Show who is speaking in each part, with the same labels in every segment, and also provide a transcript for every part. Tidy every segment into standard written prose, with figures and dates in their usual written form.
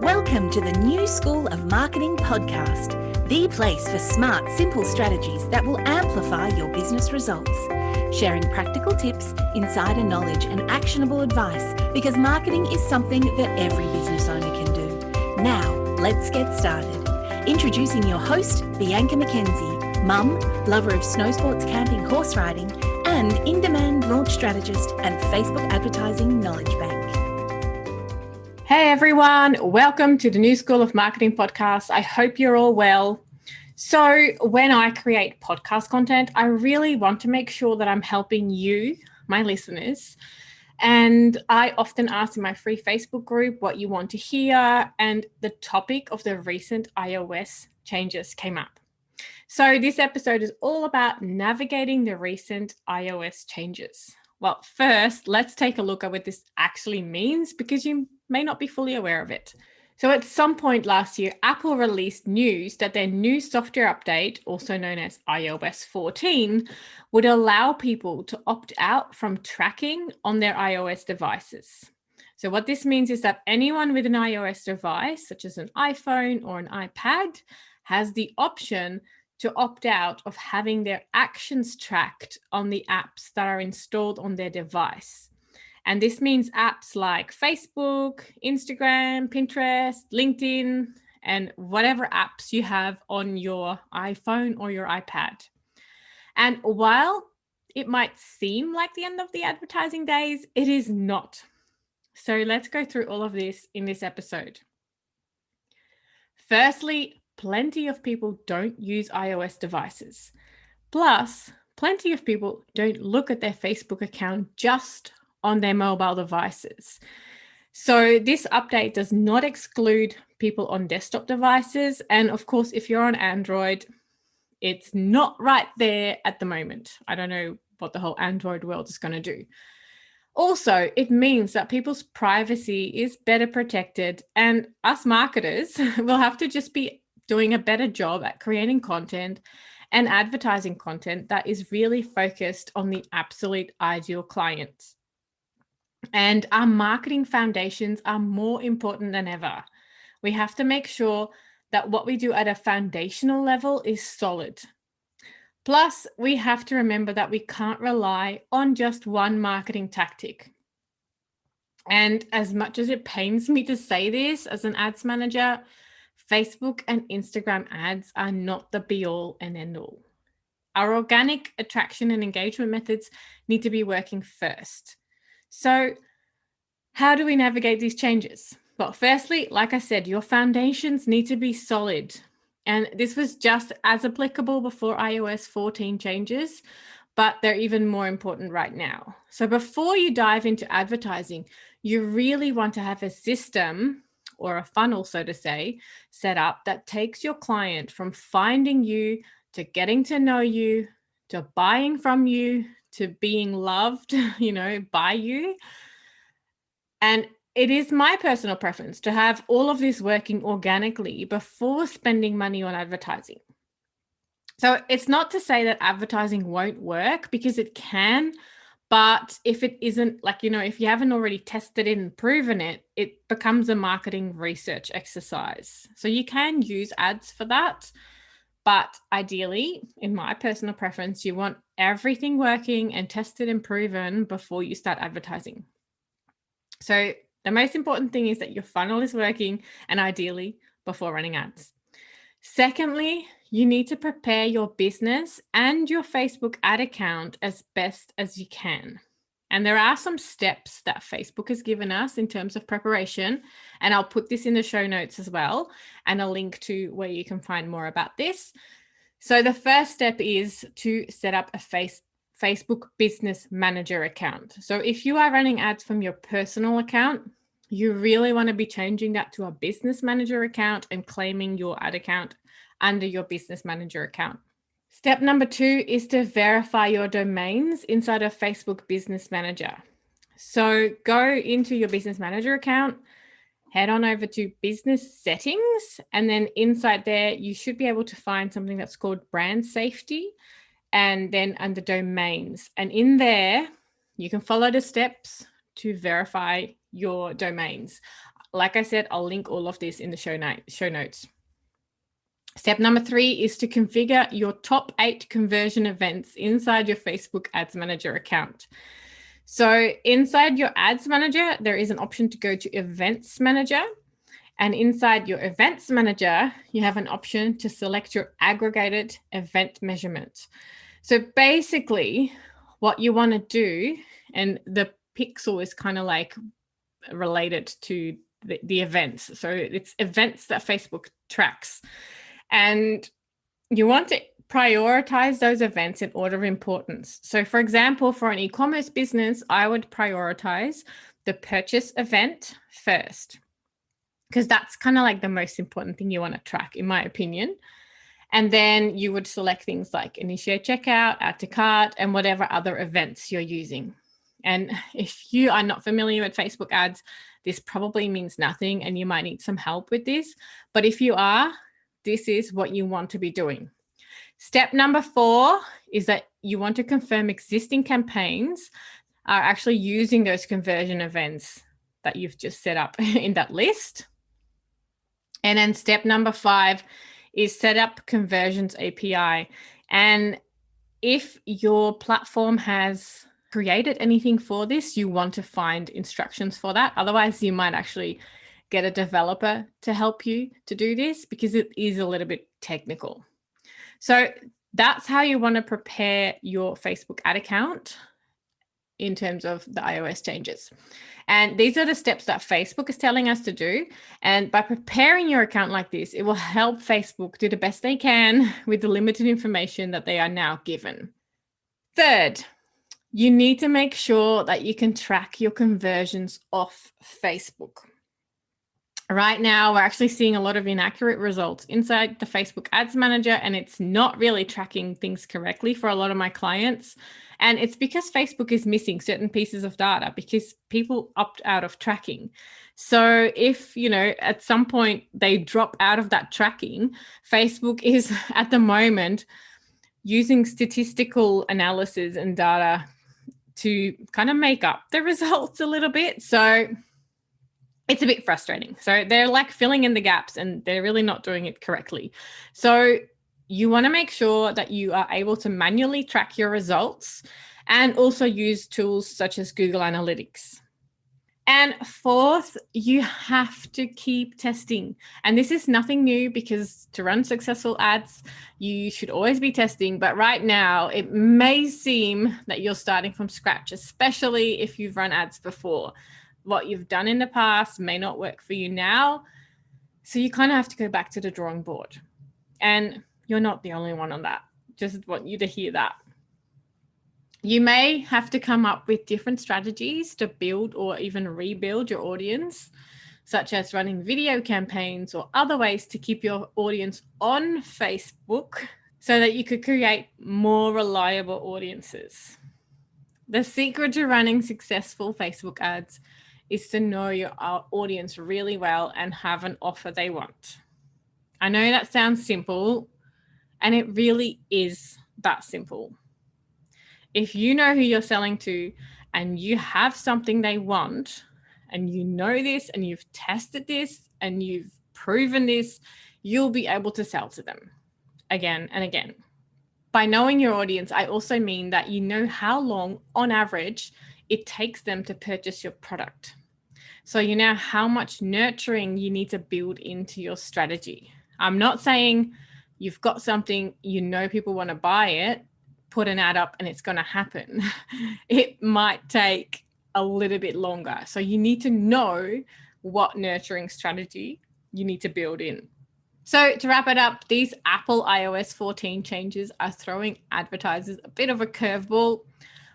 Speaker 1: Welcome to the New School of Marketing podcast, the place for smart, simple strategies that will amplify your business results. Sharing practical tips, insider knowledge, and actionable advice because marketing is something that every business owner can do. Now, let's get started. Introducing your host, Bianca McKenzie, mum, lover of snow sports, camping, horse riding, and in-demand launch strategist and Facebook advertising knowledge bank.
Speaker 2: Hey everyone, welcome to the New School of Marketing podcast. I hope you're all well. So when I create podcast content, I really want to make sure that I'm helping you, my listeners. And I often ask in my free Facebook group what you want to hear, and the topic of the recent iOS changes came up. So this episode is all about navigating the recent iOS changes. Well, first, let's take a look at what this actually means because you may not be fully aware of it. So at some point last year, Apple released news that their new software update, also known as iOS 14, would allow people to opt out from tracking on their iOS devices. So what this means is that anyone with an iOS device, such as an iPhone or an iPad, has the option to opt out of having their actions tracked on the apps that are installed on their device. And this means apps like Facebook, Instagram, Pinterest, LinkedIn, and whatever apps you have on your iPhone or your iPad. And while it might seem like the end of the advertising days, it is not. So let's go through all of this in this episode. Firstly, plenty of people don't use iOS devices. Plus, plenty of people don't look at their Facebook account just on their mobile devices. So this update does not exclude people on desktop devices. And of course, if you're on Android, it's not right there at the moment. I don't know what the whole Android world is going to do. Also, it means that people's privacy is better protected, and us marketers will have to just be doing a better job at creating content and advertising content that is really focused on the absolute ideal client. And our marketing foundations are more important than ever. We have to make sure that what we do at a foundational level is solid. Plus, we have to remember that we can't rely on just one marketing tactic. And as much as it pains me to say this as an ads manager, Facebook and Instagram ads are not the be-all and end-all. Our organic attraction and engagement methods need to be working first. So how do we navigate these changes? Well, firstly, like I said, your foundations need to be solid. And this was just as applicable before iOS 14 changes, but they're even more important right now. So before you dive into advertising, you really want to have a system or a funnel, so to say, set up that takes your client from finding you to getting to know you, to buying from you, to being loved, by you. And it is my personal preference to have all of this working organically before spending money on advertising. So it's not to say that advertising won't work, because it can. But if it isn't, if you haven't already tested it and proven it, it becomes a marketing research exercise. So you can use ads for that. But ideally, in my personal preference, you want everything working and tested and proven before you start advertising. So the most important thing is that your funnel is working, and ideally before running ads. Secondly, you need to prepare your business and your Facebook ad account as best as you can. And there are some steps that Facebook has given us in terms of preparation. And I'll put this in the show notes as well, and a link to where you can find more about this. So the first step is to set up a Facebook Business Manager account. So if you are running ads from your personal account, you really want to be changing that to a Business Manager account and claiming your ad account under your Business Manager account. Step number 2 is to verify your domains inside of Facebook Business Manager. So go into your Business Manager account, head on over to Business Settings, and then inside there, you should be able to find something that's called Brand Safety, and then under Domains. And in there, you can follow the steps to verify your domains. Like I said, I'll link all of this in the show notes. Step number 3 is to configure your top 8 conversion events inside your Facebook Ads Manager account. So inside your Ads Manager, there is an option to go to Events Manager. And inside your Events Manager, you have an option to select your aggregated event measurement. So basically, what you want to do, and the pixel is kind of like related to the events. So it's events that Facebook tracks. And you want to prioritize those events in order of importance. So for example, for an e-commerce business, I would prioritize the purchase event first, because that's kind of like the most important thing you want to track, in my opinion. And then you would select things like initiate checkout, add to cart, and whatever other events you're using. And if you are not familiar with Facebook ads, this probably means nothing and you might need some help with this. But if you are, this is what you want to be doing. Step number 4 is that you want to confirm existing campaigns are actually using those conversion events that you've just set up in that list. And then step number 5 is set up conversions API. And if your platform has created anything for this, you want to find instructions for that. Otherwise, you might actually get a developer to help you to do this, because it is a little bit technical. So that's how you want to prepare your Facebook ad account in terms of the iOS changes. And these are the steps that Facebook is telling us to do. And by preparing your account like this, it will help Facebook do the best they can with the limited information that they are now given. Third, you need to make sure that you can track your conversions off Facebook. Right now, we're actually seeing a lot of inaccurate results inside the Facebook Ads Manager, and it's not really tracking things correctly for a lot of my clients. And it's because Facebook is missing certain pieces of data because people opt out of tracking. So if, at some point they drop out of that tracking, Facebook is at the moment using statistical analysis and data to kind of make up the results a little bit. So it's a bit frustrating. So they're like filling in the gaps and they're really not doing it correctly. So you want to make sure that you are able to manually track your results and also use tools such as Google Analytics. And fourth, you have to keep testing. And this is nothing new, because to run successful ads, you should always be testing. But right now, it may seem that you're starting from scratch, especially if you've run ads before. What you've done in the past may not work for you now. So you kind of have to go back to the drawing board. And you're not the only one on that. Just want you to hear that. You may have to come up with different strategies to build or even rebuild your audience, such as running video campaigns or other ways to keep your audience on Facebook so that you could create more reliable audiences. The secret to running successful Facebook ads is to know your audience really well and have an offer they want. I know that sounds simple, and it really is that simple. If you know who you're selling to and you have something they want, and you know this and you've tested this and you've proven this, you'll be able to sell to them again and again. By knowing your audience, I also mean that you know how long, on average, it takes them to purchase your product. So you know how much nurturing you need to build into your strategy. I'm not saying you've got something, people want to buy it, put an ad up and it's going to happen. It might take a little bit longer. So you need to know what nurturing strategy you need to build in. So to wrap it up, these Apple iOS 14 changes are throwing advertisers a bit of a curveball.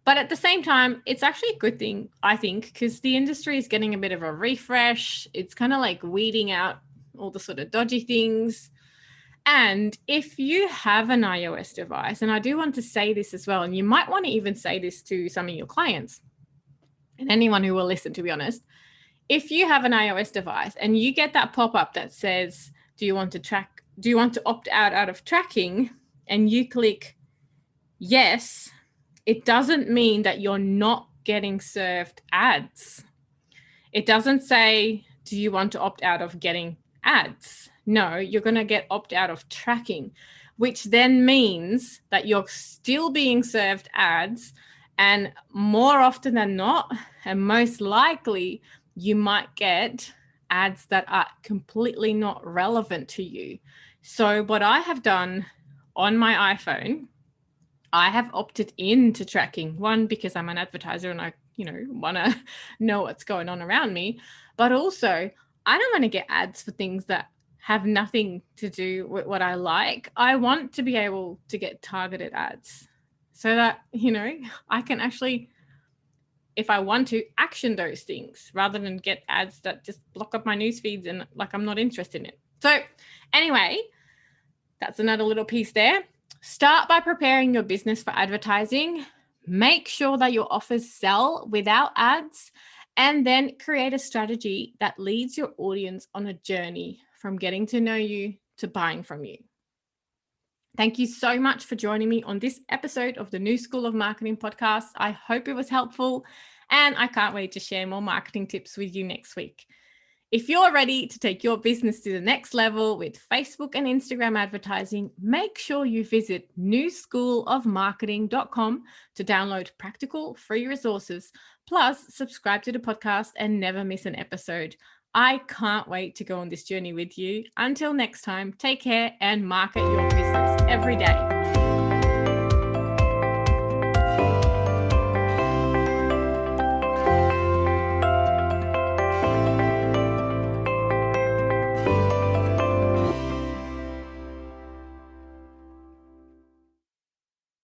Speaker 2: But at the same time, it's actually a good thing, I think, because the industry is getting a bit of a refresh. It's kind of like weeding out all the sort of dodgy things. And if you have an iOS device, and I do want to say this as well, and you might want to even say this to some of your clients and anyone who will listen, to be honest. If you have an iOS device and you get that pop-up that says, do you want to opt out of tracking? And you click yes, it doesn't mean that you're not getting served ads. It doesn't say, do you want to opt out of getting ads? No, you're going to opt out of tracking, which then means that you're still being served ads, and more often than not, and most likely, you might get ads that are completely not relevant to you. So what I have done on my iPhone, I have opted into tracking. One, because I'm an advertiser and I, want to know what's going on around me. But also, I don't want to get ads for things that have nothing to do with what I like. I want to be able to get targeted ads so that, I can actually, if I want to, action those things rather than get ads that just block up my news feeds and I'm not interested in it. So anyway, that's another little piece there. Start by preparing your business for advertising. Make sure that your offers sell without ads, and then create a strategy that leads your audience on a journey from getting to know you to buying from you. Thank you so much for joining me on this episode of the New School of Marketing podcast. I hope it was helpful, and I can't wait to share more marketing tips with you next week. If you're ready to take your business to the next level with Facebook and Instagram advertising, make sure you visit newschoolofmarketing.com to download practical free resources, plus subscribe to the podcast and never miss an episode. I can't wait to go on this journey with you. Until next time, take care and market your business every day.